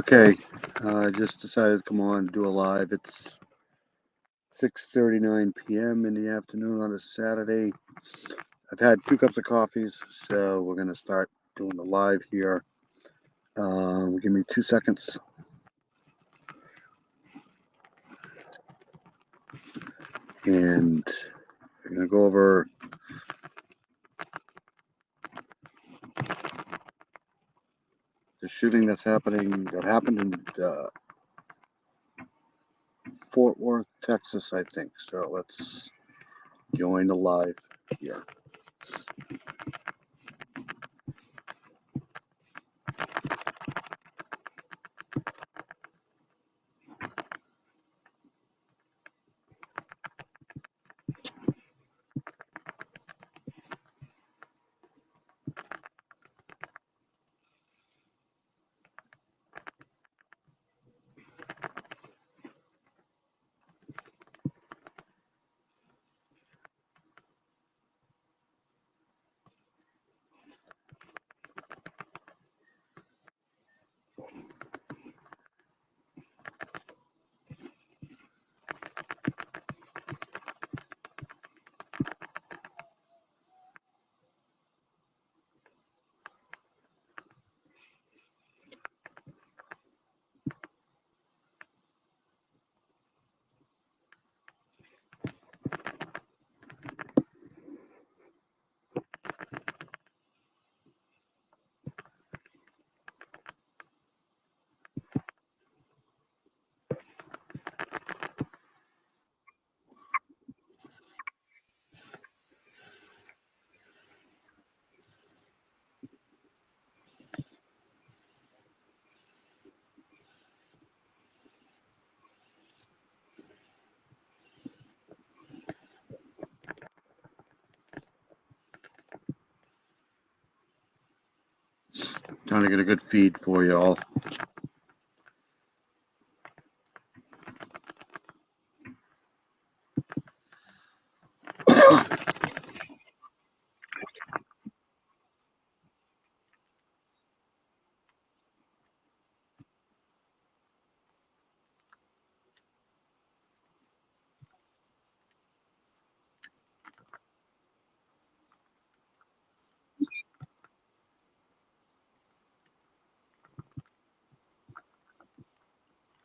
Okay, I just decided to come on and do a live. It's 6:39 p.m. in the afternoon on a Saturday. I've had 2 cups of coffees, so we're gonna start doing the live here. Give me 2 seconds. And we're gonna go over the shooting that happened in Fort Worth, Texas, I think. So let's join the live here. Trying to get a good feed for you all.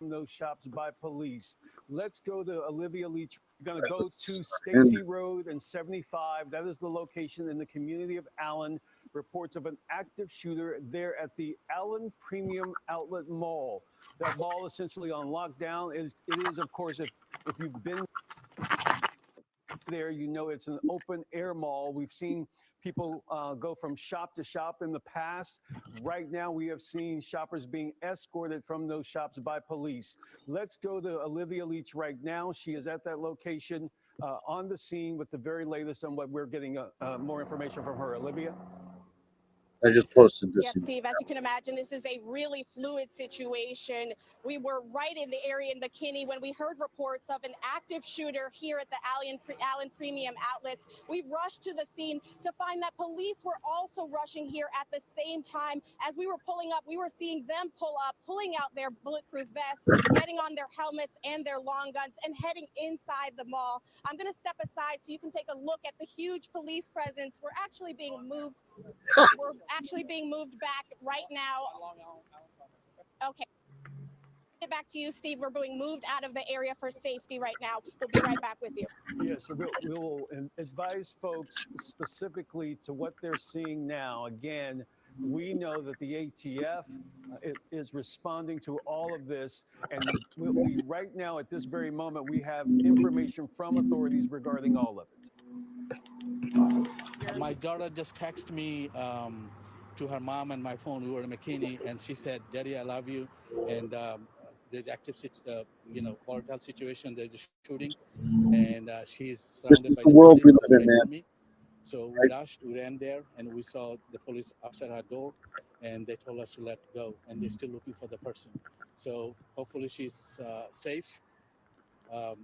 Those shops by police. Let's go to Olivia Leach. We're going to go to Stacy Road and 75. That is the location in the community of Allen. Reports of an active shooter there at the Allen Premium Outlet Mall. That mall essentially on lockdown. It is of course, if you've been there, you know it's an open air mall. We've seen people go from shop to shop in the past. Right now, we have seen shoppers being escorted from those shops by police. Let's go to Olivia Leach right now. She is at that location on the scene with the very latest on what we're getting more information from her. Olivia? I just posted this. Yes, Steve, as you can imagine, this is a really fluid situation. We were right in the area in McKinney when we heard reports of an active shooter here at the Allen Premium Outlets. We rushed to the scene to find that police were also rushing here at the same time. As we were pulling up, we were seeing them pull up, pulling out their bulletproof vests, getting on their helmets and their long guns and heading inside the mall. I'm going to step aside so you can take a look at the huge police presence. We're actually being moved back right now. Okay. Back to you, Steve. We're being moved out of the area for safety right now. We'll be right back with you. Yes, we'll advise folks specifically to what they're seeing now. Again, we know that the ATF is responding to all of this. And we right now, at this very moment, we have information from authorities regarding all of it. My daughter just texted me to her mom and my phone. We were in McKinney, and she said, "Daddy, I love you." And there's active, volatile situation. There's a shooting, and she's This surrounded is by the the world police. we She's live in, praying man. for me. So we rushed, we ran there, and we saw the police outside our door, and they told us to let go, and they're still looking for the person. So hopefully she's safe. Um,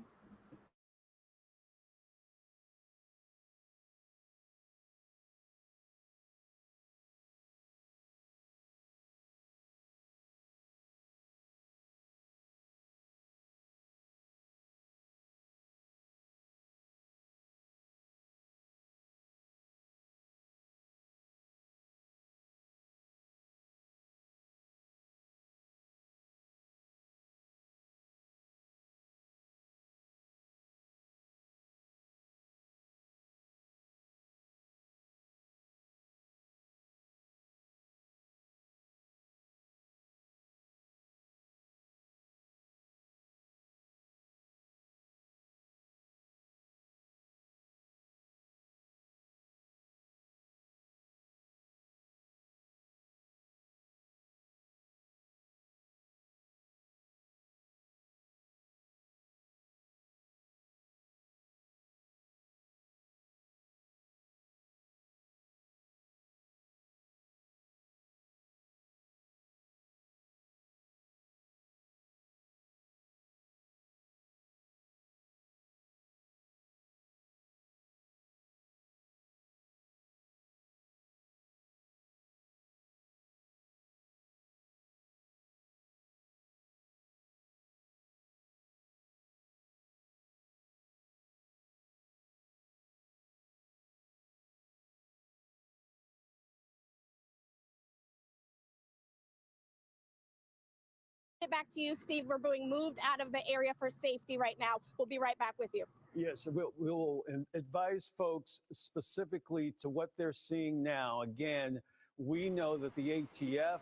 Back to you, Steve. We're being moved out of the area for safety right now. We'll be right back with you. Yes, we'll advise folks specifically to what they're seeing now. Again, we know that the ATF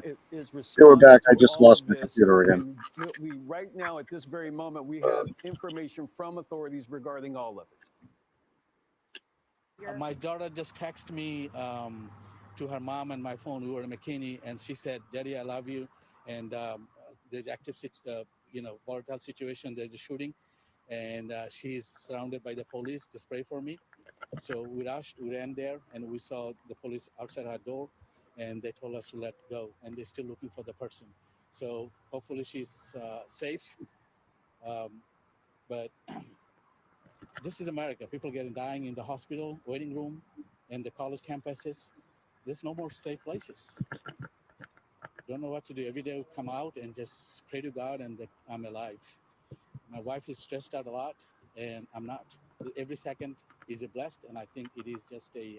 is Yeah, we're back. responding I to just all lost of my this. computer again. And we right now, at this very moment, we have information from authorities regarding all of it. My daughter just texted me to her mom and my phone. We were in McKinney, and she said, "Daddy, I love you." And there's active, volatile situation. There's a shooting, and she's surrounded by the police. Just pray for me. So we rushed, we ran there, and we saw the police outside our door, and they told us to let go, and they're still looking for the person. So hopefully she's safe. Um, but this is America. People getting dying in the hospital, waiting room, and the college campuses. There's no more safe places. Don't know what to do. Every day we come out and just pray to God and that I'm alive. My wife is stressed out a lot, and I'm not. Every second is a blessed, and I think it is just a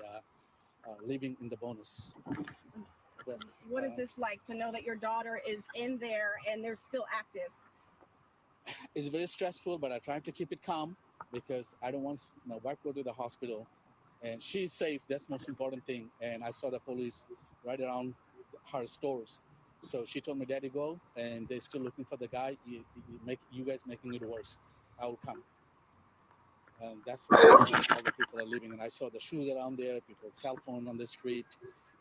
living in the bonus. But, What is this like to know that your daughter is in there and they're still active? It's very stressful, but I try to keep it calm because I don't want my wife to go to the hospital, and she's safe. That's the most important thing. And I saw the police right around her stores. So she told me, "Daddy, go," and they're still looking for the guy. You guys making it worse. I will come. And that's where all the people are living. And I saw the shoes around there, people's cell phone on the street.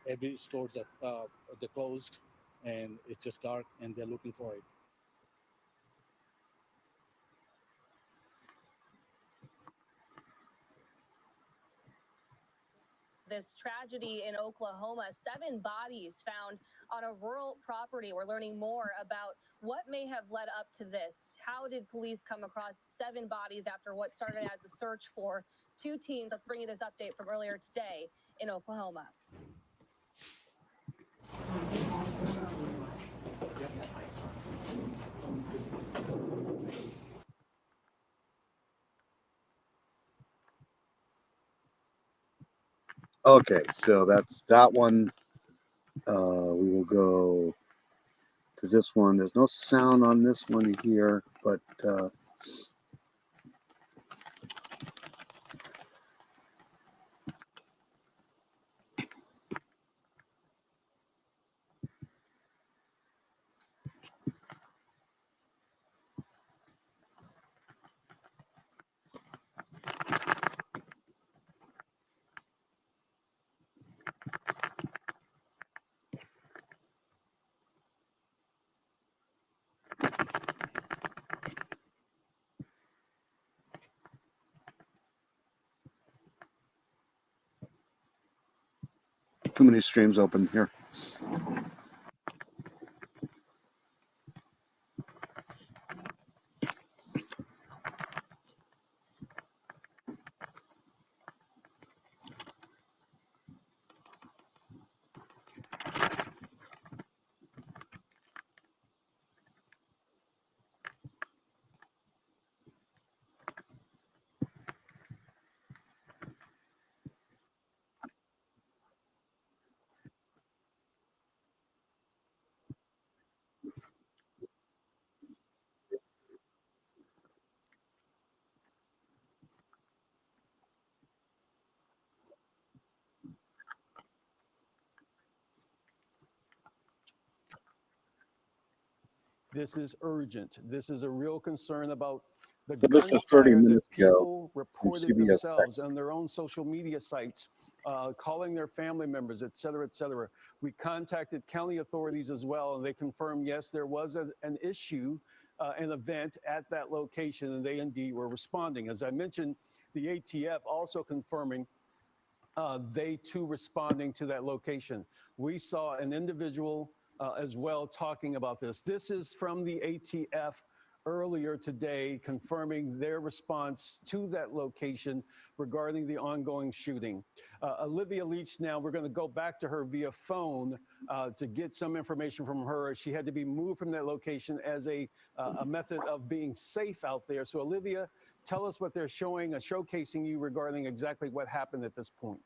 Every stores are they're closed, and it's just dark, and they're looking for it. This tragedy in Oklahoma, 7 bodies found on a rural property. We're learning more about what may have led up to this. How did police come across 7 bodies after what started as a search for 2 teens? Let's bring you this update from earlier today in Oklahoma. Okay, so that's that one. We will go to this one. There's no sound on this one here, but too many streams open here. This is urgent. This is a real concern about the So this was 30 gunfire that minutes ago people from reported CBS themselves 6. on their own social media sites, calling their family members, et cetera, et cetera. We contacted county authorities as well, and they confirmed, yes, there was an issue, an event at that location, and they indeed were responding. As I mentioned, the ATF also confirming they too responding to that location. We saw an individual as well talking about this. This is from the ATF earlier today, confirming their response to that location regarding the ongoing shooting. Olivia Leach, now we're going to go back to her via phone to get some information from her. She had to be moved from that location as a method of being safe out there. So Olivia, tell us what they're showcasing you regarding exactly what happened at this point.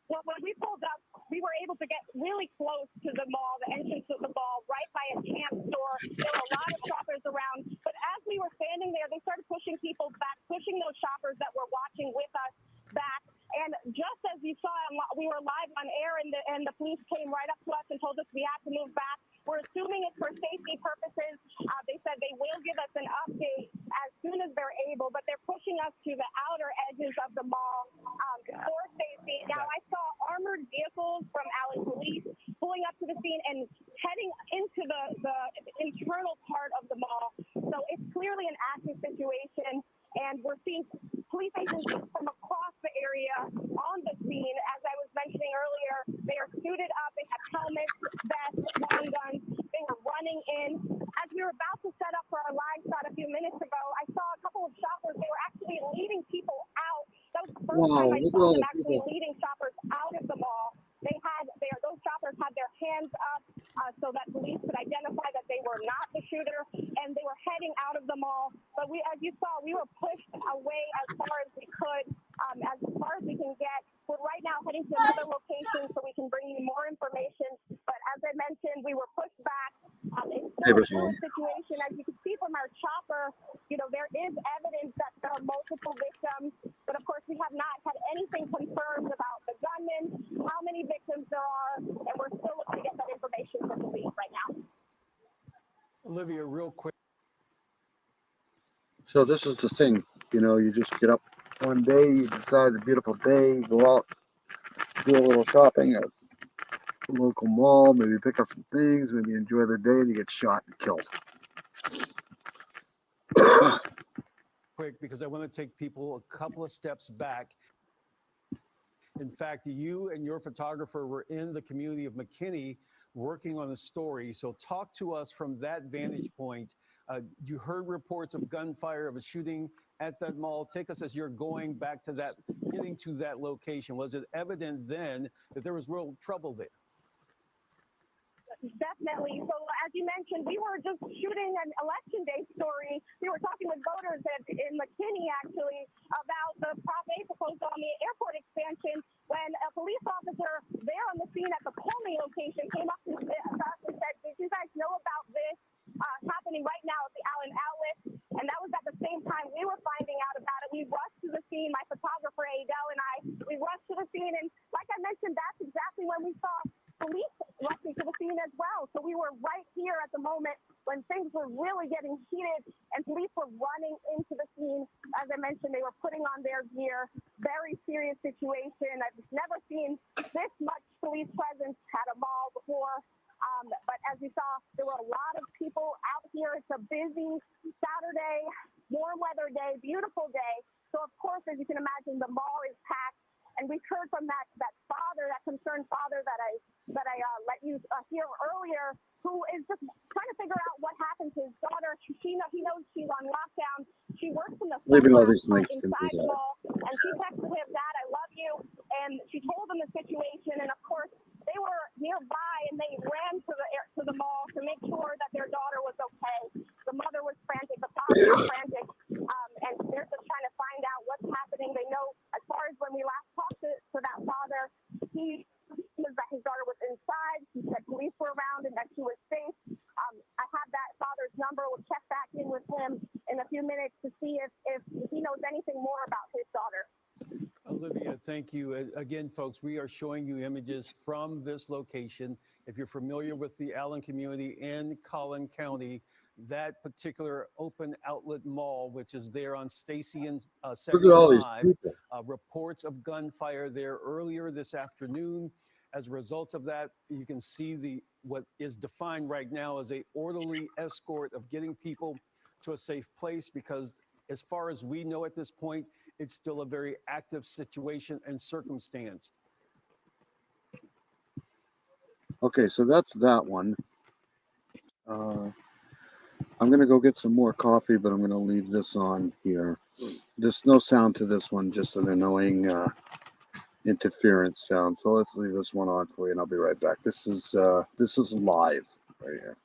Well, when we pulled up we were able to get really close to the mall, the entrance of the mall, right by a camp store. There were a lot of shoppers around, but as we were standing there, they started pushing people back, pushing those shoppers that were watching with us back. And just as you saw, we were live on air, and the police came right up to us and told us we had to move back. We're assuming it's for safety purposes. They said they will give us an update as soon as they're able, but they're pushing us to the outer edges of the mall for safety. Now, I saw armored vehicles from Allen Police pulling up to the scene and heading into the internal part of the mall. So it's clearly an active situation, and we're seeing police agents from across the area on the scene. As I was mentioning earlier, they are suited up. They have helmets, vests, long guns. They were running in. As we were about to set up for our live shot a few minutes ago, I saw a couple of shoppers. They were actually leading people out. That was the first time I saw them actually leading shoppers out of the mall. Those shoppers had their hands up so that police could identify that they were not the shooter, and they were heading out of the mall. But as you saw, we were pushed away as far as we could, as far as we can get. We're right now heading to another location so we can bring you more information. But as I mentioned, we were pushed back. It's still a fluid situation. As you can see from our chopper, there is evidence that there are multiple victims. But of course, we have not had anything confirmed about the gunman, how many victims there are, and we're still looking to get that information from police right now. Olivia, real quick. So this is the thing, you just get up one day, you decide a beautiful day, go out, do a little shopping at a local mall, maybe pick up some things, maybe enjoy the day, and you get shot and killed. Quick, because I want to take people a couple of steps back. In fact, you and your photographer were in the community of McKinney working on the story. So talk to us from that vantage point. You heard reports of gunfire, of a shooting at that mall. Take us as you're going back to that, getting to that location. Was it evident then that there was real trouble there? Definitely. So as you mentioned, we were just shooting an election day story. We were talking with voters in McKinney, actually, about the Prop 8 proposal on the airport expansion when a police officer there on the scene at the polling location came up to us and said, "Did you guys know about this happening right now at the Allen Outlet?" And that was at the same time we were finding out about it. We rushed to the scene, my photographer, Adele, and we rushed to the scene. And like I mentioned, that's exactly when we saw police rushing to the scene as well. So we were right here at the moment when things were really getting heated and police were running into the scene. As I mentioned, they were putting on their gear. Very serious situation. I've never seen this much police presence at a mall before. But as you saw, there were a lot of people out here. It's a busy Saturday, warm weather day, beautiful day. So of course, as you can imagine, the mall is packed. And we heard from that father, that concerned father that I let you hear earlier, who is just trying to figure out what happened to his daughter. He knows she's on lockdown. She works in the Leaving all these links inside the mall, and she texted him, "Dad, I love you." And she told him the situation, and of course they were nearby, and they ran to the mall to make sure that their daughter was okay. The mother was frantic, the father was frantic, and they're just trying to find out what's happening. They know, as far as when we last talked to that father, he was that his daughter was inside. He said police were around and that she was safe. I have that father's number. We'll check back in with him in a few minutes to see if he knows anything more about his daughter. Olivia, thank you. Again, folks, we are showing you images from this location. If you're familiar with the Allen community in Collin County, that particular open outlet mall, which is there on Stacy and Look at all these 75, people. reports of gunfire there earlier this afternoon. As a result of that, you can see what is defined right now as a orderly escort of getting people to a safe place, because as far as we know at this point, it's still a very active situation and circumstance. Okay, so that's that one. I'm going to go get some more coffee, but I'm going to leave this on here. There's no sound to this one, just an annoying interference sound. So let's leave this one on for you, and I'll be right back. This is live right here.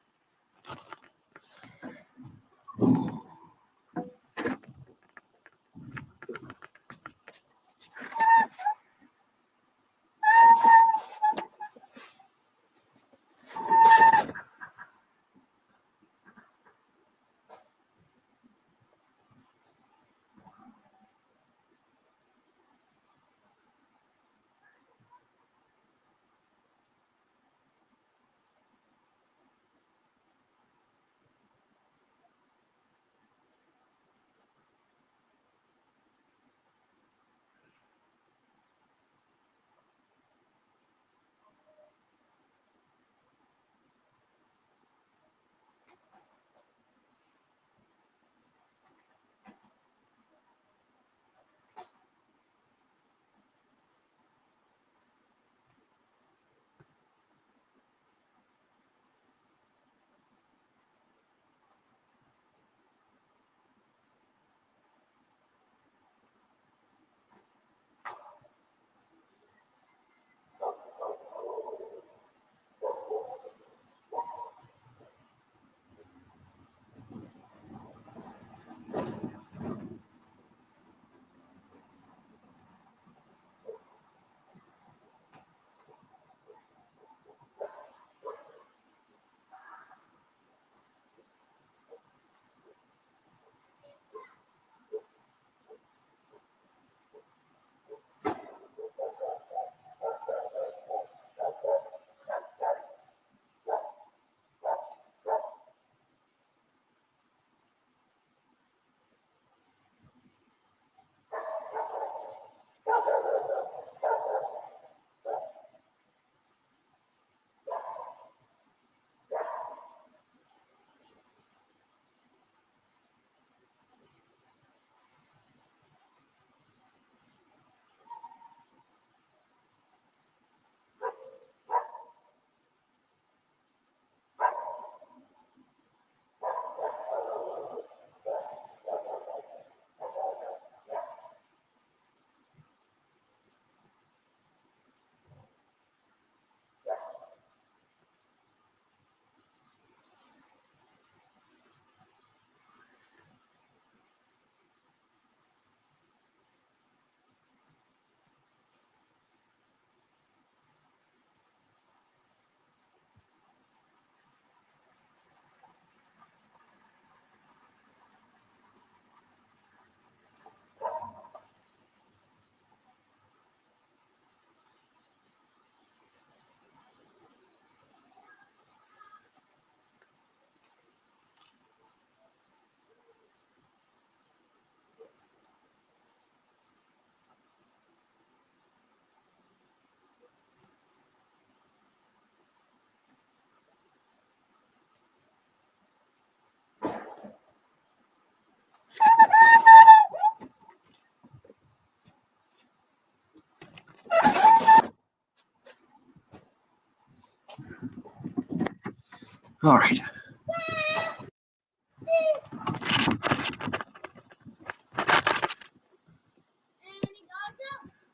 All right.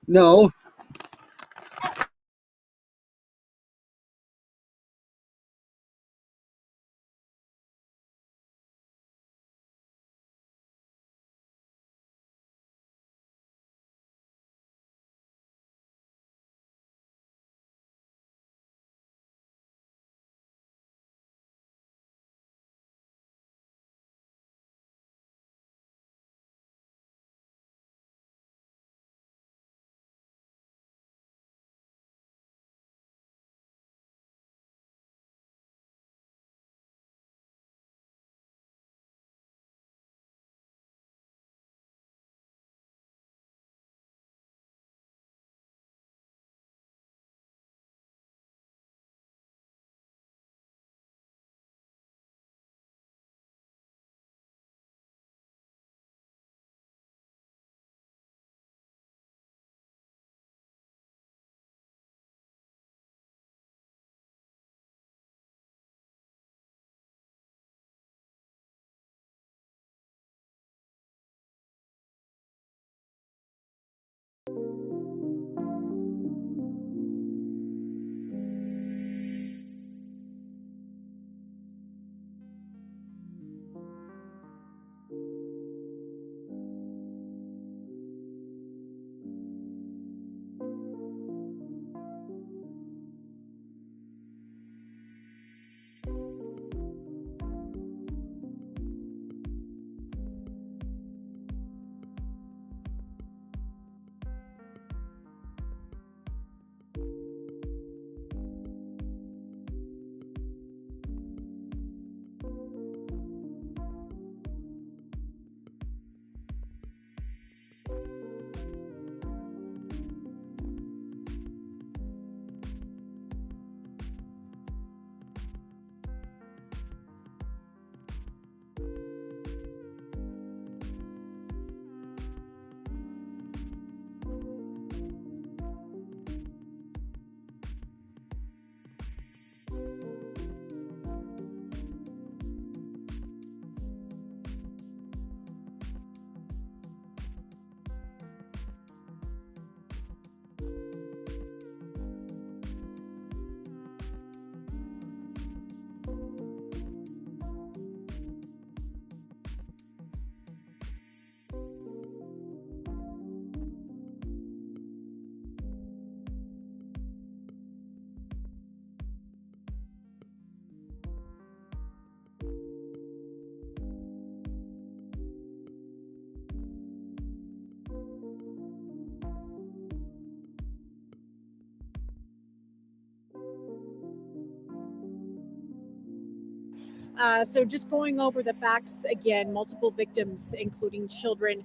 No. So just going over the facts again, multiple victims, including children,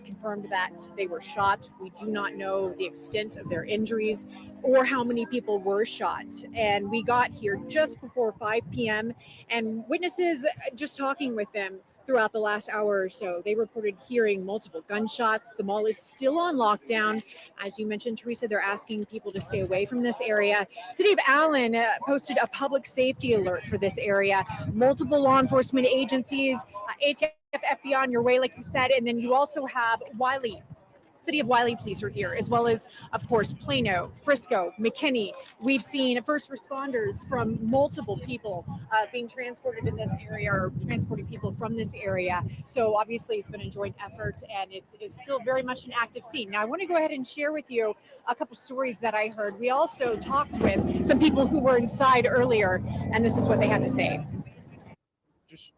confirmed that they were shot. We do not know the extent of their injuries or how many people were shot. And we got here just before 5 p.m. and witnesses, just talking with them throughout the last hour or so, they reported hearing multiple gunshots. The mall is still on lockdown. As you mentioned, Teresa, they're asking people to stay away from this area. City of Allen posted a public safety alert for this area. Multiple law enforcement agencies, ATF, FBI on your way, like you said, and then you also have Wiley. City of Wiley police are here, as well as, of course, Plano, Frisco, McKinney. We've seen first responders from multiple people being transported in this area, or transporting people from this area. So obviously it's been a joint effort, and it is still very much an active scene. Now I want to go ahead and share with you a couple stories that I heard. We also talked with some people who were inside earlier, and this is what they had to say. Just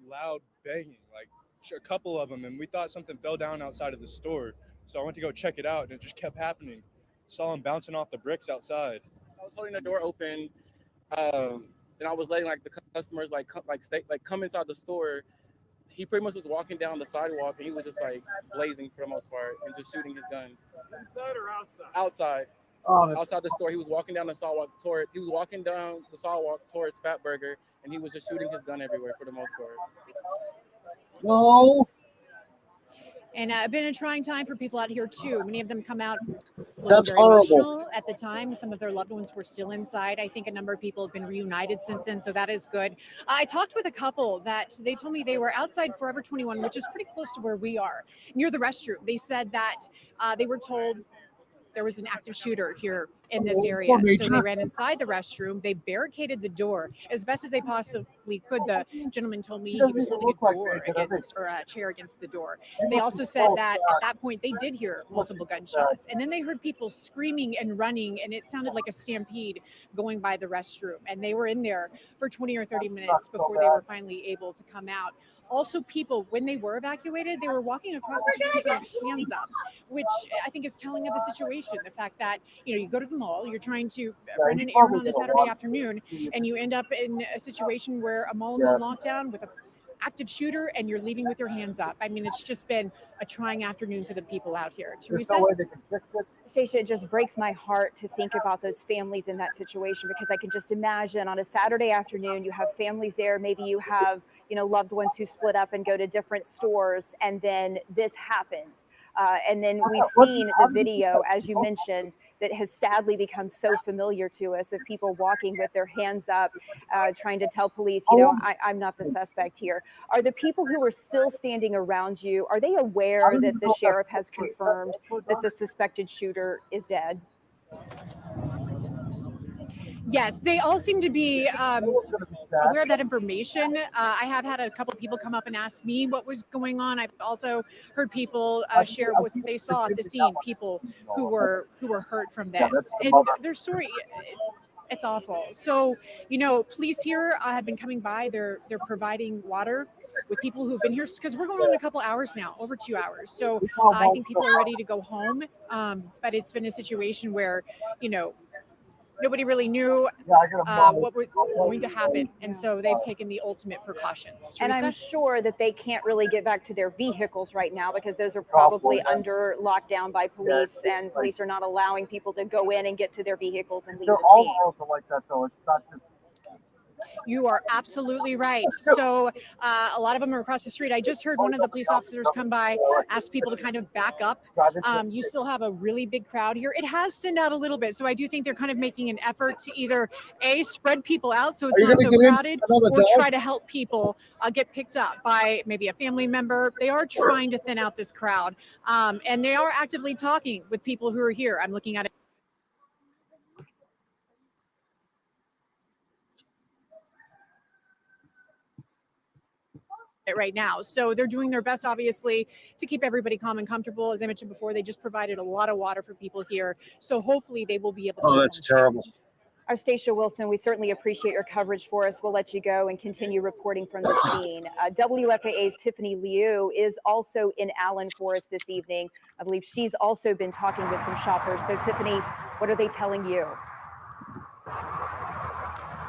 loud banging, like a couple of them, and we thought something fell down outside of the store. So I went to go check it out, and it just kept happening. Saw him bouncing off the bricks outside. I was holding the door open, and I was letting like the customers come inside the store. He pretty much was walking down the sidewalk, and he was just like blazing for the most part, and just shooting his gun. Inside or outside? Outside. Outside the store. He was walking down the sidewalk towards Fatburger, and he was just shooting his gun everywhere for the most part. No. And been a trying time for people out here too. Many of them come out looking That's very horrible. emotional at the time. Some of their loved ones were still inside. I think a number of people have been reunited since then, so that is good. I talked with a couple that they told me they were outside Forever 21, which is pretty close to where we are, near the restroom. They said that they were told there was an active shooter here in this area. So they ran inside the restroom. They barricaded the door as best as they possibly could. The gentleman told me he was holding a door against, or a chair against the door. They also said that at that point they did hear multiple gunshots, and then they heard people screaming and running, and it sounded like a stampede going by the restroom. And they were in there for 20 or 30 minutes before they were finally able to come out. Also, people, when they were evacuated, they were walking across the street with their hands up, which I think is telling of the situation. The fact that, you go to the mall, you're trying to run an errand on a Saturday afternoon, and you end up in a situation where a mall is on lockdown with an active shooter, and you're leaving with your hands up. I mean, it's just been a trying afternoon for the people out here. Teresa? Stacia, it just breaks my heart to think about those families in that situation, because I can just imagine on a Saturday afternoon, you have families there. Maybe you have, loved ones who split up and go to different stores, and then this happens. And then we've seen the video, as you mentioned, that has sadly become so familiar to us, of people walking with their hands up, trying to tell police, I'm not the suspect here. Are the people who are still standing around you, are they aware that the sheriff has confirmed that the suspected shooter is dead? Yes, they all seem to be aware of that information. I have had a couple of people come up and ask me what was going on. I've also heard people share what they saw at the scene, people who were hurt from this. And their story, it's awful. So, police here have been coming by. They're providing water with people who've been here, because we're going on a couple hours now, over 2 hours. So I think people are ready to go home. But it's been a situation where, nobody really knew what was going to happen. And so they've taken the ultimate precautions. And Teresa? I'm sure that they can't really get back to their vehicles right now, because those are probably under lockdown by police, and police are not allowing people to go in and get to their vehicles and leave the scene. Like that, though. It's not just You are absolutely right. So a lot of them are across the street. I just heard one of the police officers come by, ask people to kind of back up. You still have a really big crowd here. It has thinned out a little bit. So I do think they're kind of making an effort to either spread people out so it's not so crowded, or try to help people get picked up by maybe a family member. They are trying to thin out this crowd. And they are actively talking with people who are here. I'm looking at it right now. So they're doing their best, obviously, to keep everybody calm and comfortable. As I mentioned before, they just provided a lot of water for people here. So hopefully they will be able to. Oh, that's terrible. Our Stacia Wilson, we certainly appreciate your coverage for us. We'll let you go and continue reporting from the scene. WFAA's Tiffany Liu is also in Allen for us this evening. I believe she's also been talking with some shoppers. So Tiffany, what are they telling you?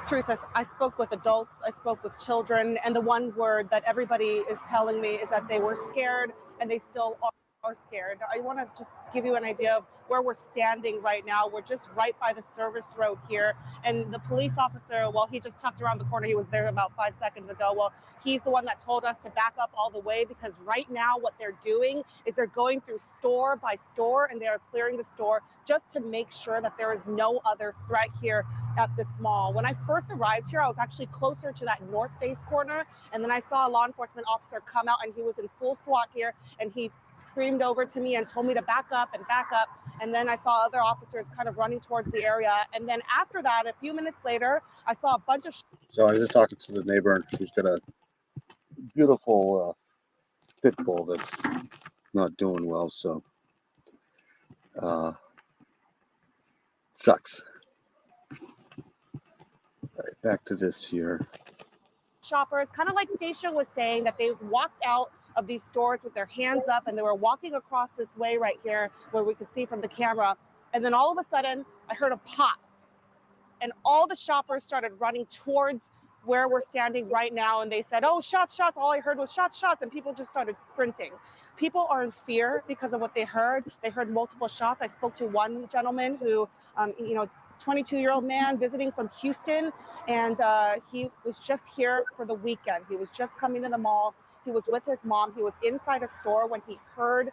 Teresa, I spoke with adults, I spoke with children, and the one word that everybody is telling me is that they were scared, and they still are scared. I want to just give you an idea of where we're standing right now. We're just right by the service road here, and the police officer, well, he just tucked around the corner. He was there about 5 seconds ago. Well, he's the one that told us to back up all the way, because right now what they're doing is they're going through store by store, and they are clearing the store just to make sure that there is no other threat here at this mall. When I first arrived here, I was actually closer to that north face corner, and then I saw a law enforcement officer come out, and he was in full SWAT gear, and he screamed over to me and told me to back up. And then I saw other officers kind of running towards the area. And then after that, a few minutes later, I saw a bunch of. So I was just talking to the neighbor, and she's got a beautiful pit bull that's not doing well. So sucks. All right, back to this here. Shoppers, kind of like Stacia was saying, that they walked out of these stores with their hands up, and they were walking across this way right here where we could see from the camera. And then all of a sudden I heard a pop, and all the shoppers started running towards where we're standing right now. And they said, oh, shots. All I heard was shots. And people just started sprinting. People are in fear because of what they heard. They heard multiple shots. I spoke to one gentleman who, 22-year-old man visiting from Houston, and he was just here for the weekend. He was just coming to the mall. He was with his mom. He was inside a store when he heard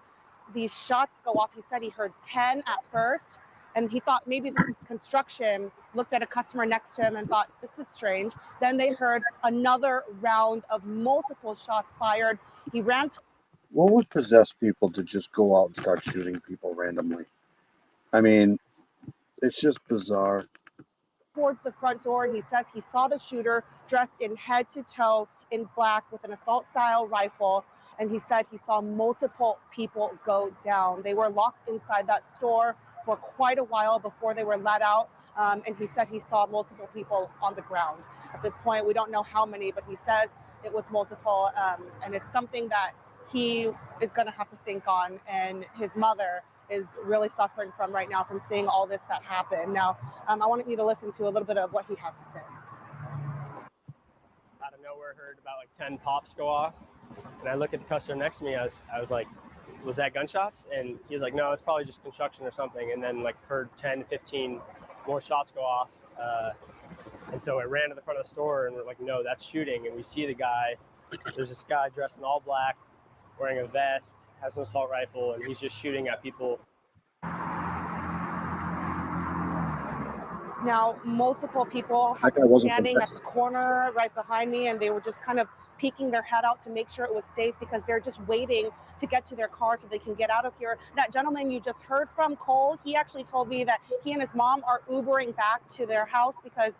these shots go off. He said he heard 10 at first, and he thought maybe this is construction, looked at a customer next to him and thought, this is strange. Then they heard another round of multiple shots fired. He ran. What would possess people to just go out and start shooting people randomly? I mean, it's just bizarre. Towards the front door. He says he saw the shooter dressed in head to toe in black with an assault style rifle. And he said he saw multiple people go down. They were locked inside that store for quite a while before they were let out. And he said he saw multiple people on the ground. At this point, we don't know how many, but he says it was multiple. And it's something that he is going to have to think on. And his mother is really suffering from right now from seeing all this that happened. Now, I wanted you to listen to a little bit of what he has to say. Out of nowhere, heard about like 10 pops go off. And I look at the customer next to me. I was like, was that gunshots? And he was like, no, it's probably just construction or something. And then like heard 10, 15 more shots go off. And so I ran to the front of the store and we're like, no, that's shooting. And we see the guy. There's this guy dressed in all black, wearing a vest, has an assault rifle, and he's just shooting at people. Now, multiple people have been standing at the corner right behind me, and they were just kind of peeking their head out to make sure it was safe because they're just waiting to get to their car so they can get out of here. That gentleman you just heard from, Cole, he actually told me that he and his mom are Ubering back to their house because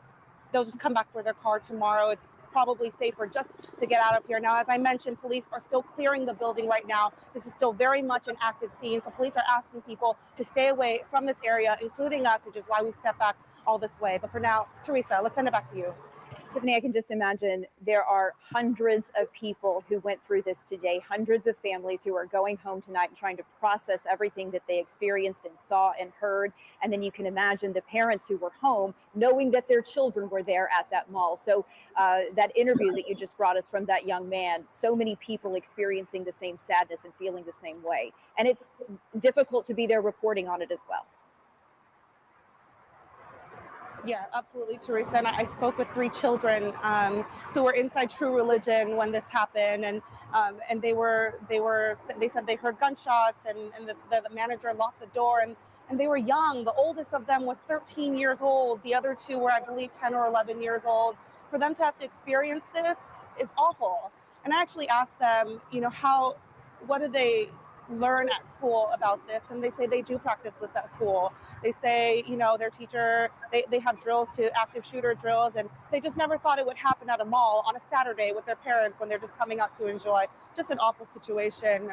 they'll just come back for their car tomorrow. It's probably safer just to get out of here. Now, as I mentioned, police are still clearing the building right now. This is still very much an active scene. So police are asking people to stay away from this area, including us, which is why we step back all this way. But for now, Teresa, let's send it back to you. Tiffany, I can just imagine there are hundreds of people who went through this today, hundreds of families who are going home tonight and trying to process everything that they experienced and saw and heard. And then you can imagine the parents who were home knowing that their children were there at that mall. So that interview that you just brought us from that young man, so many people experiencing the same sadness and feeling the same way. And it's difficult to be there reporting on it as well. Yeah, absolutely, Teresa. And I spoke with 3 children who were inside True Religion when this happened, and they said they heard gunshots, and the manager locked the door, and they were young. The oldest of them was 13 years old. The other 2 were, I believe, 10 or 11 years old. For them to have to experience this is awful. And I actually asked them, what do they learn at school about this? And they say they do practice this at school. They say, their teacher, they have drills to active shooter drills, and they just never thought it would happen at a mall on a Saturday with their parents when they're just coming out to enjoy. Just an awful situation.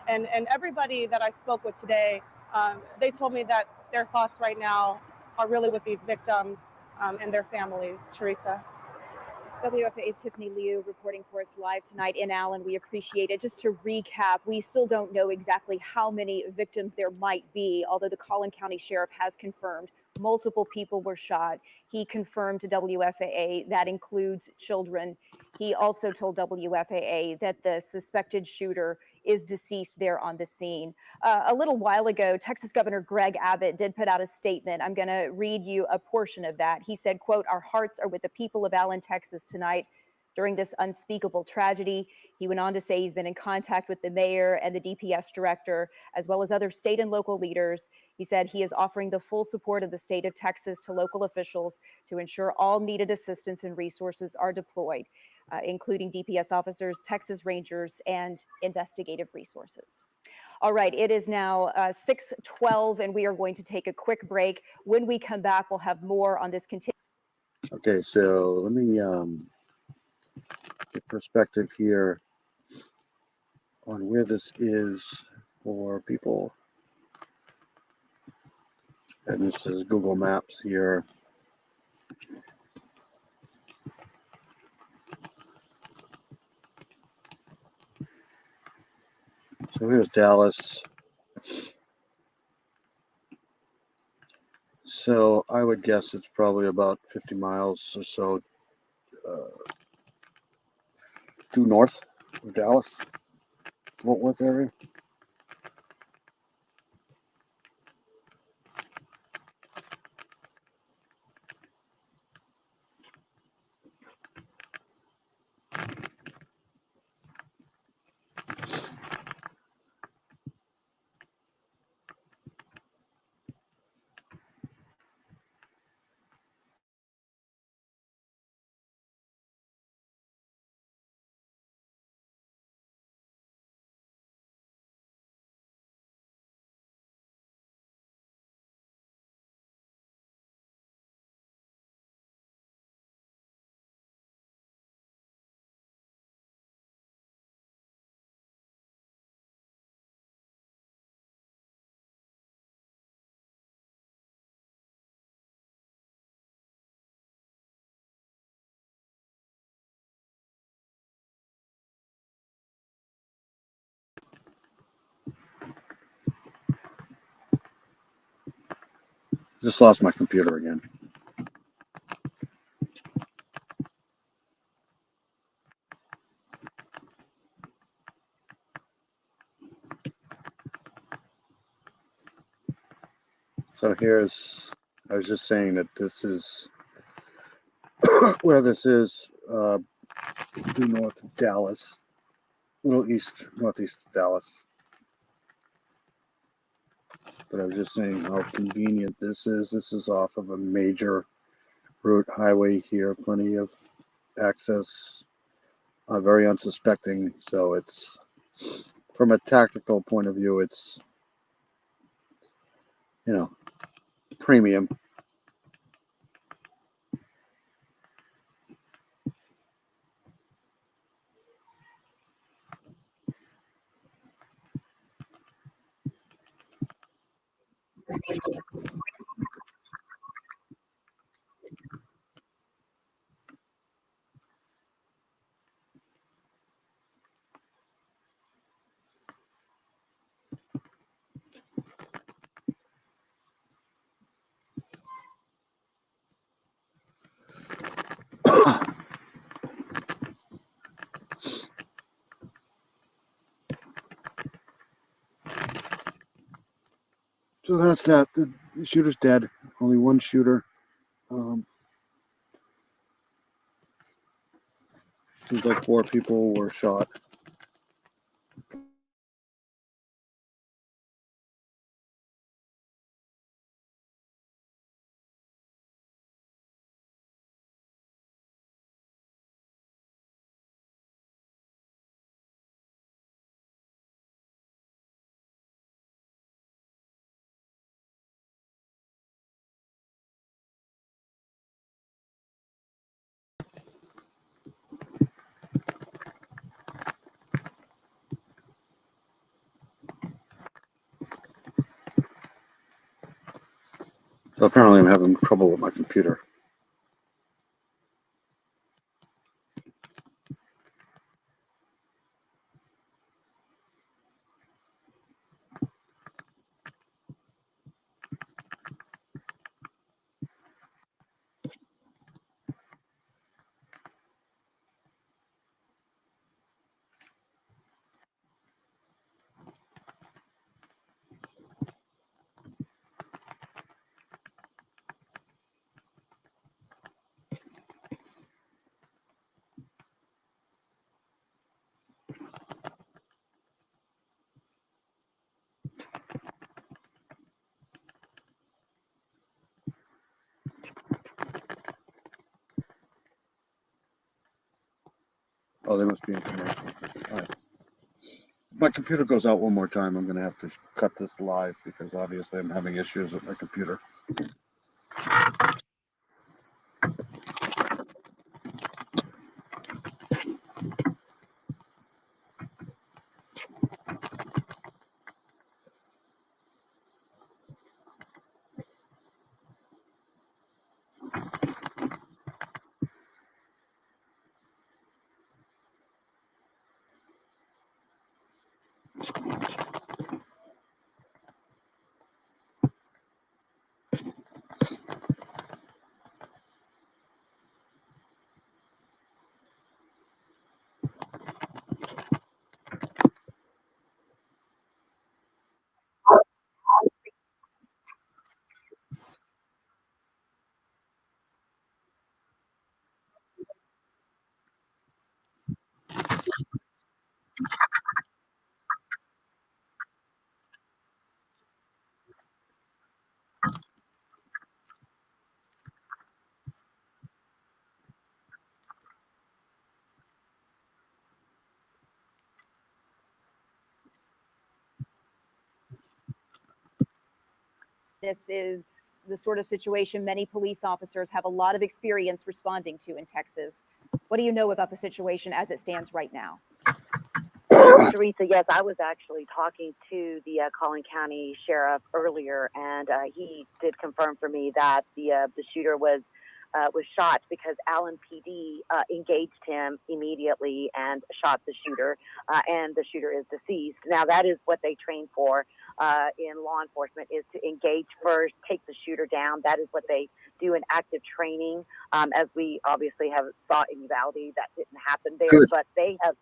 And everybody that I spoke with today, they told me that their thoughts right now are really with these victims and their families. Teresa. WFA's Tiffany Liu reporting for us live tonight in Allen. We appreciate it. Just to recap, we still don't know exactly how many victims there might be, although the Collin County Sheriff has confirmed multiple people were shot. He confirmed to WFAA that includes children. He also told WFAA that the suspected shooter is deceased there on the scene. A little while ago, Texas Governor Greg Abbott did put out a statement. I'm going to read you a portion of that. He said, quote, "Our hearts are with the people of Allen, Texas tonight during this unspeakable tragedy." He went on to say he's been in contact with the mayor and the DPS director, as well as other state and local leaders. He said he is offering the full support of the state of Texas to local officials to ensure all needed assistance and resources are deployed, including DPS officers, Texas Rangers, and investigative resources. All right, it is now 6:12, and we are going to take a quick break. When we come back, we'll have more on this. Okay, so let me get perspective here on where this is for people. And this is Google Maps here. So here's Dallas. So I would guess it's probably about 50 miles or so due north of Dallas, Fort Worth area. Just lost my computer again. So I was just saying that this is where this is, due north of Dallas, northeast of Dallas. But I was just saying how convenient this is. This is off of a major route highway here, plenty of access, very unsuspecting. So it's, from a tactical point of view, it's, premium. So that's that. The shooter's dead. Only one shooter. Seems like 4 people were shot. So apparently I'm having trouble with my computer. Oh, they must be in commercial. All right. My computer goes out one more time. I'm going to have to cut this live because obviously I'm having issues with my computer. This is the sort of situation many police officers have a lot of experience responding to in Texas. What do you know about the situation as it stands right now? Teresa, yes, I was actually talking to the Collin County Sheriff earlier, and he did confirm for me that the shooter was shot because Allen PD engaged him immediately and shot the shooter, and the shooter is deceased. Now, that is what they train for. in law enforcement is to engage first, take the shooter down. That is what they do in active training. As we obviously have thought in Uvalde, that didn't happen there, Good. but they have.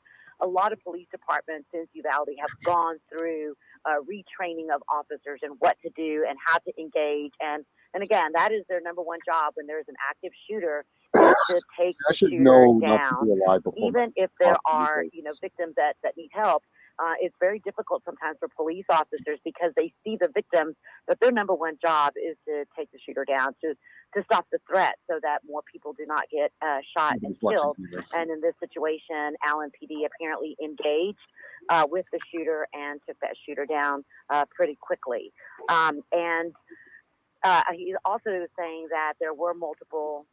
A lot of police departments since Uvalde have gone through retraining of officers and what to do and how to engage. And again, that is their number one job when there's an active shooter, is to take I the should shooter know not to down. be alive before. Even if there talking to are, you. victims that need help, it's very difficult sometimes for police officers because they see the victims, but their number one job is to take the shooter down, to stop the threat so that more people do not get shot and Nobody's watching killed. either. And in this situation, Allen PD apparently engaged with the shooter and took that shooter down pretty quickly. He's also saying that there were multiple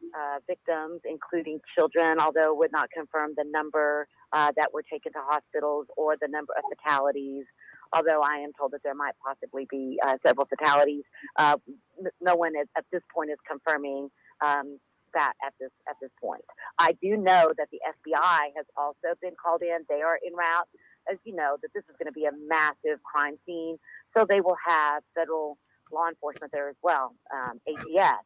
victims, including children, although would not confirm the number that were taken to hospitals or the number of fatalities. Although I am told that there might possibly be several fatalities, no one at this point is confirming that at this point. I do know that the FBI has also been called in. They are en route, as you know, that this is going to be a massive crime scene, so they will have federal law enforcement there as well, ATF,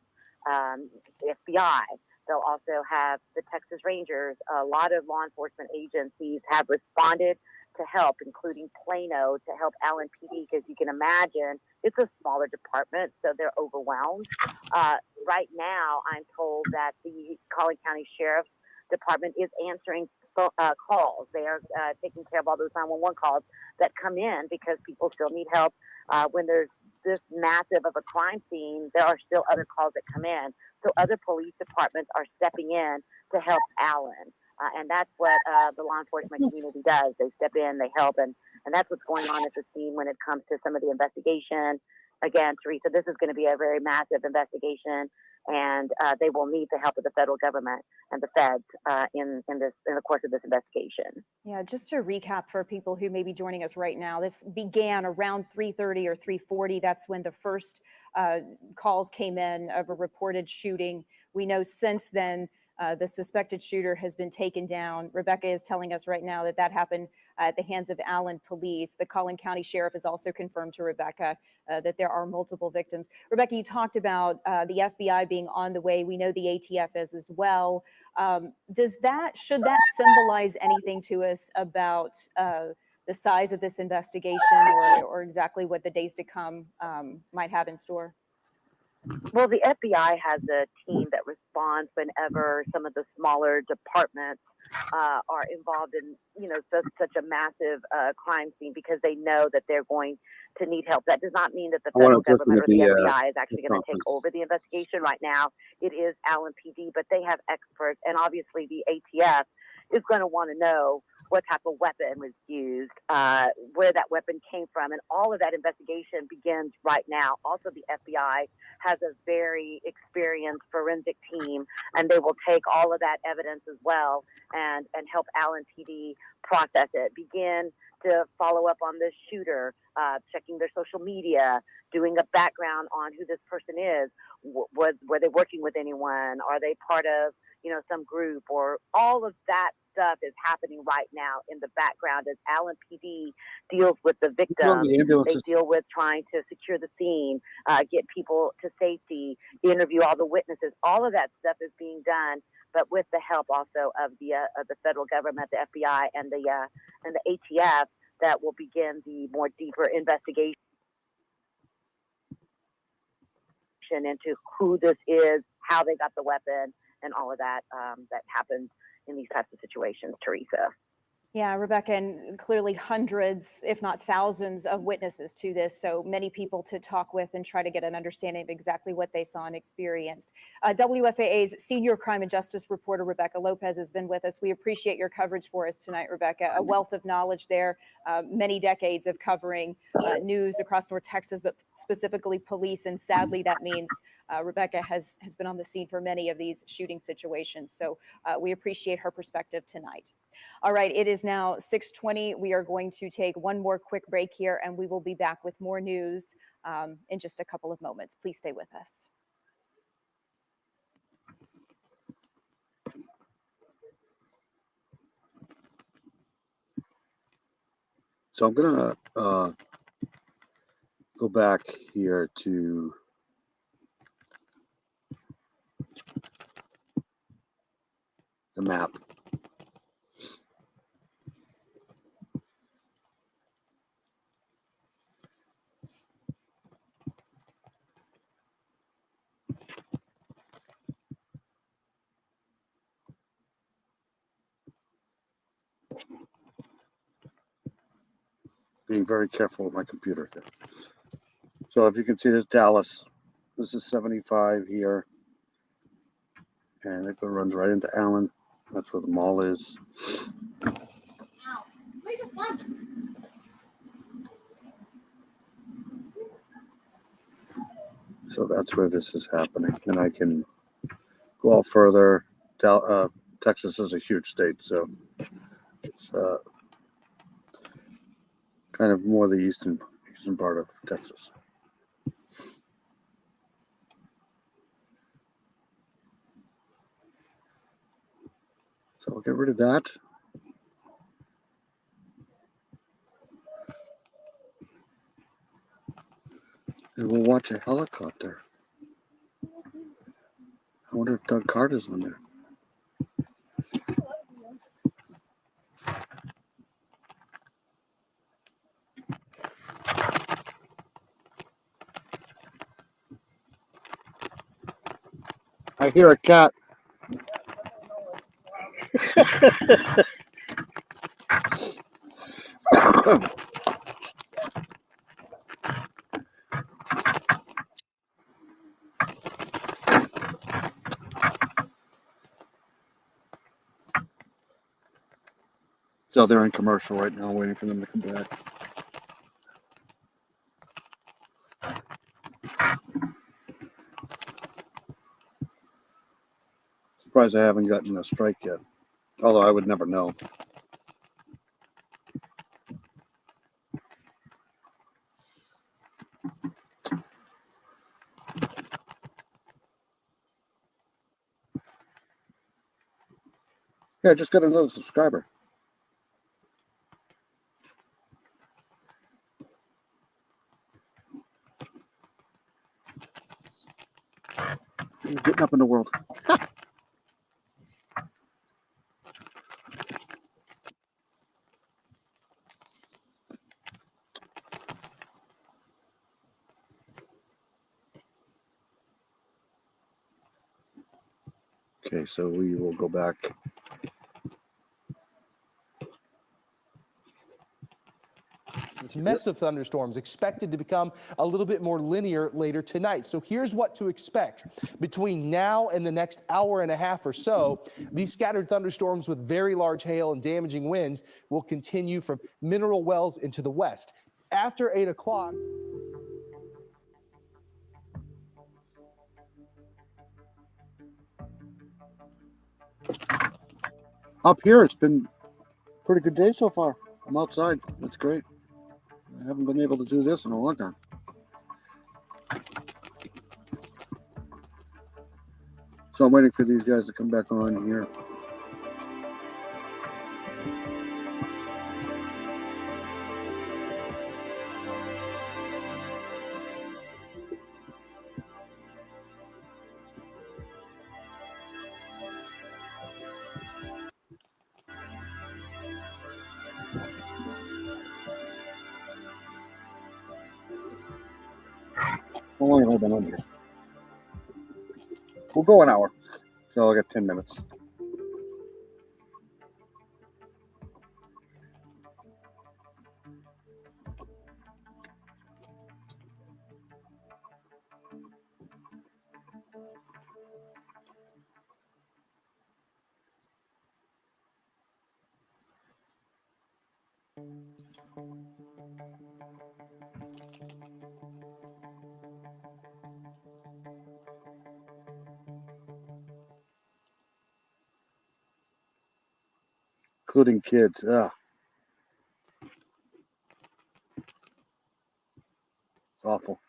FBI. They'll also have the Texas Rangers. A lot of law enforcement agencies have responded to help, including Plano, to help Allen PD, because you can imagine it's a smaller department, so they're overwhelmed. Right now, I'm told that the Collin County Sheriff's Department is answering calls. They are taking care of all those 911 calls that come in because people still need help. When there's this massive of a crime scene, there are still other calls that come in. So other police departments are stepping in to help Allen. And that's what the law enforcement community does. They step in, they help, and that's what's going on at the scene when it comes to some of the investigation. Again, Teresa, this is going to be a very massive investigation, and they will need the help of the federal government and the feds in the course of this investigation. Yeah, just to recap for people who may be joining us right now, this began around 3:30 or 3:40. That's when the first calls came in of a reported shooting. We know since then the suspected shooter has been taken down. Rebecca is telling us right now that happened at the hands of Allen Police. The Collin County Sheriff has also confirmed to Rebecca that there are multiple victims. Rebecca, you talked about the FBI being on the way. We know the ATF is as well. Should that symbolize anything to us about the size of this investigation or exactly what the days to come might have in store? Well, the FBI has a team that responds whenever some of the smaller departments are involved in, such a massive crime scene, because they know that they're going to need help. That does not mean that the federal government or the FBI is actually going to take over the investigation. Right now, it is Allen PD, but they have experts, and obviously the ATF is going to want to know what type of weapon was used, where that weapon came from, and all of that investigation begins right now. Also, the FBI has a very experienced forensic team, and they will take all of that evidence as well and help Allen PD process it. Begin to follow up on this shooter, checking their social media, doing a background on who this person is. Were they working with anyone? Are they part of some group? Or all of that stuff is happening right now in the background as Allen PD deals with the victim. They deal with trying to secure the scene, get people to safety, interview all the witnesses. All of that stuff is being done, but with the help also of the federal government, the FBI, and the ATF, that will begin the more deeper investigation into who this is, how they got the weapon, and all of that that happens in these types of situations, Teresa. Yeah, Rebecca, and clearly hundreds, if not thousands, of witnesses to this. So many people to talk with and try to get an understanding of exactly what they saw and experienced. WFAA's senior crime and justice reporter, Rebecca Lopez, has been with us. We appreciate your coverage for us tonight, Rebecca. A wealth of knowledge there, many decades of covering news across North Texas, but specifically police. And sadly, that means Rebecca has been on the scene for many of these shooting situations. So we appreciate her perspective tonight. All right, it is now 6:20. We are going to take one more quick break here, and we will be back with more news in just a couple of moments. Please stay with us. So I'm gonna go back here to the map. Being very careful with my computer here. So if you can see this Dallas, this is 75 here. And it runs right into Allen. That's where the mall is. So that's where this is happening. And I can go out further. Texas is a huge state, so it's kind of more the eastern part of Texas. So I'll get rid of that. And we'll watch a helicopter. I wonder if Doug Carter's on there. I hear a cat. So they're in commercial right now, waiting for them to come back. Surprised I haven't gotten a strike yet. Although I would never know. Yeah, I just got another subscriber. Getting up in the world. Okay, so we will go back. This mess of thunderstorms expected to become a little bit more linear later tonight. So here's what to expect. Between now and the next hour and a half or so, these scattered thunderstorms with very large hail and damaging winds will continue from Mineral Wells into the west. After 8 o'clock. Up here, it's been a pretty good day so far. I'm outside. That's great. I haven't been able to do this in a long time. So I'm waiting for these guys to come back on here. How long have I been on here? We'll go an hour. So I got 10 minutes. Including kids. It's awful.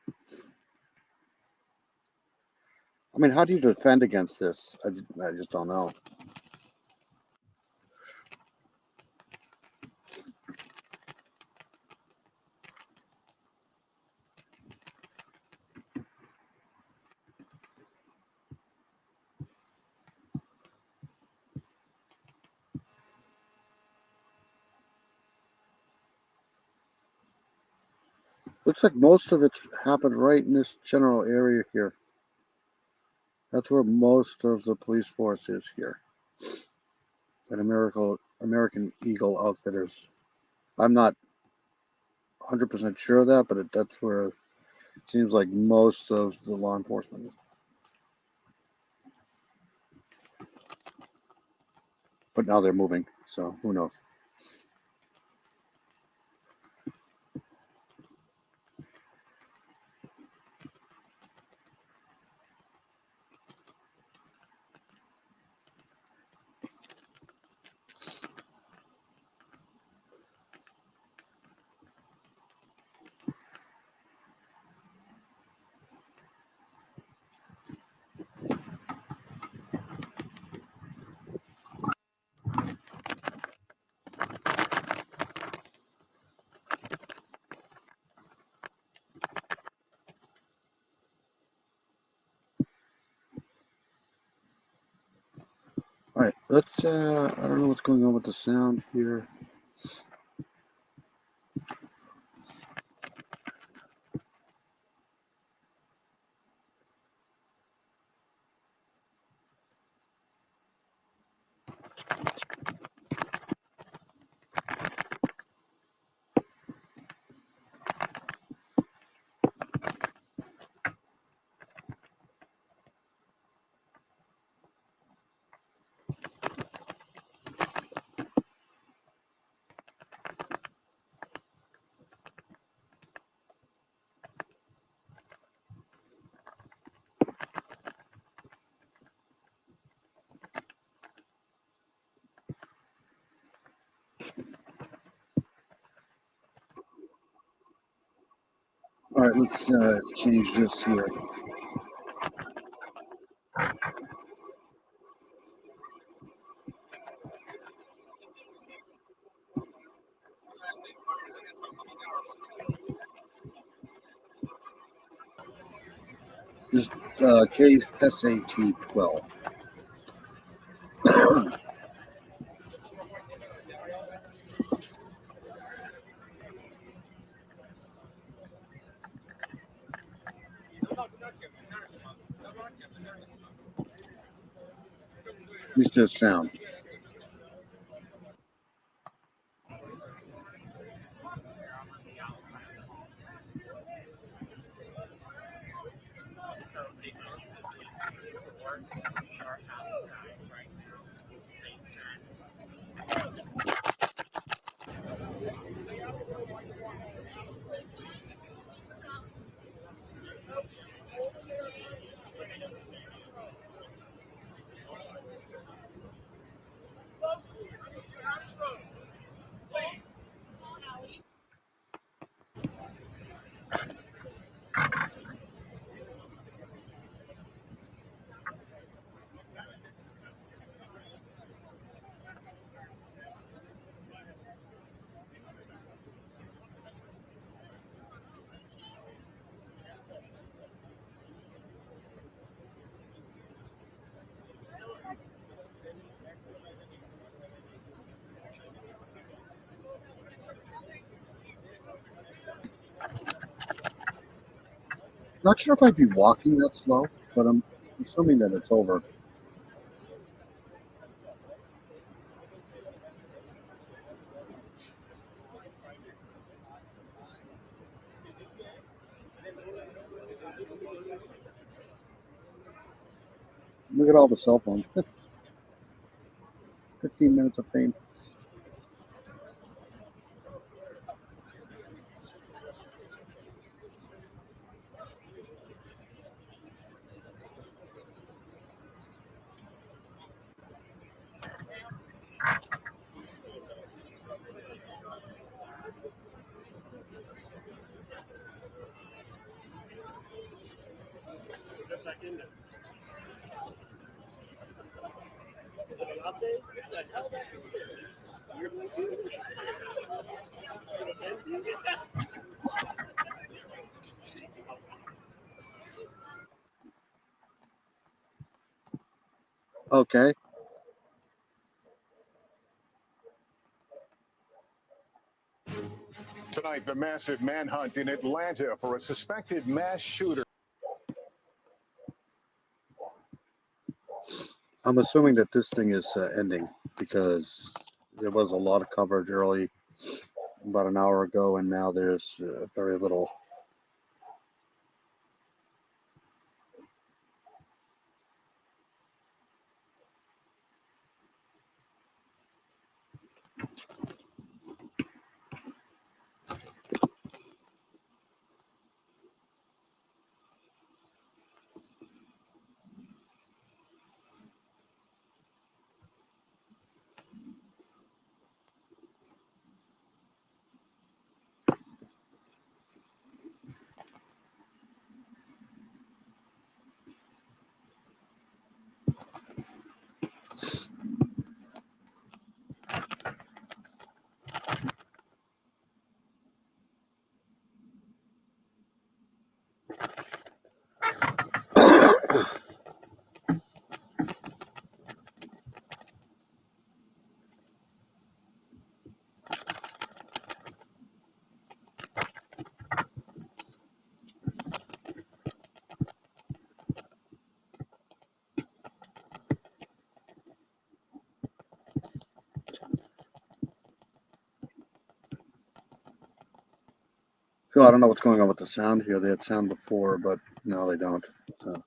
I mean, how do you defend against this? I just don't know. Looks like most of it's happened right in this general area here. That's where most of the police force is here. At American Eagle Outfitters. I'm not 100% sure of that, but that's where it seems like most of the law enforcement is. But now they're moving, so who knows? All right, let's. I don't know what's going on with the sound here. All right, let's change this here. Just KSAT 12. Use this sound. Not sure if I'd be walking that slow, but I'm assuming that it's over. Look at all the cell phones. 15 minutes of fame. Okay. Tonight, the massive manhunt in Atlanta for a suspected mass shooter. I'm assuming that this thing is ending because there was a lot of coverage early about an hour ago, and now there's very little. So I don't know what's going on with the sound here. They had sound before, but now they don't. So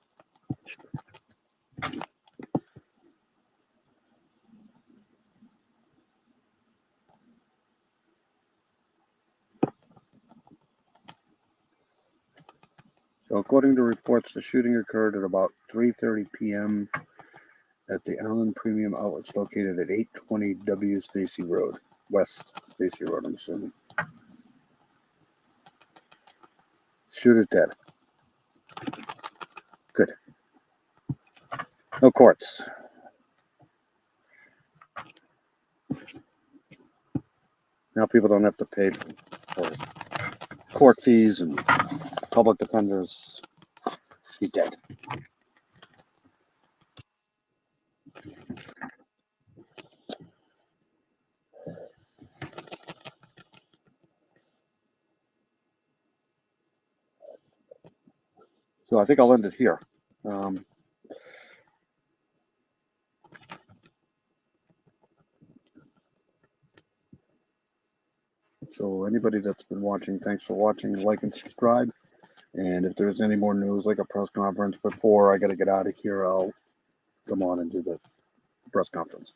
according to reports, the shooting occurred at about 3:30 p.m. at the Allen Premium Outlets located at 820 W Stacy Road, West Stacy Road, I'm assuming. Shooter's dead. Good. No courts. Now people don't have to pay for court fees and public defenders. He's dead. So I think I'll end it here. So anybody that's been watching, thanks for watching. Like and subscribe. And if there's any more news, like a press conference before I got to get out of here, I'll come on and do the press conference.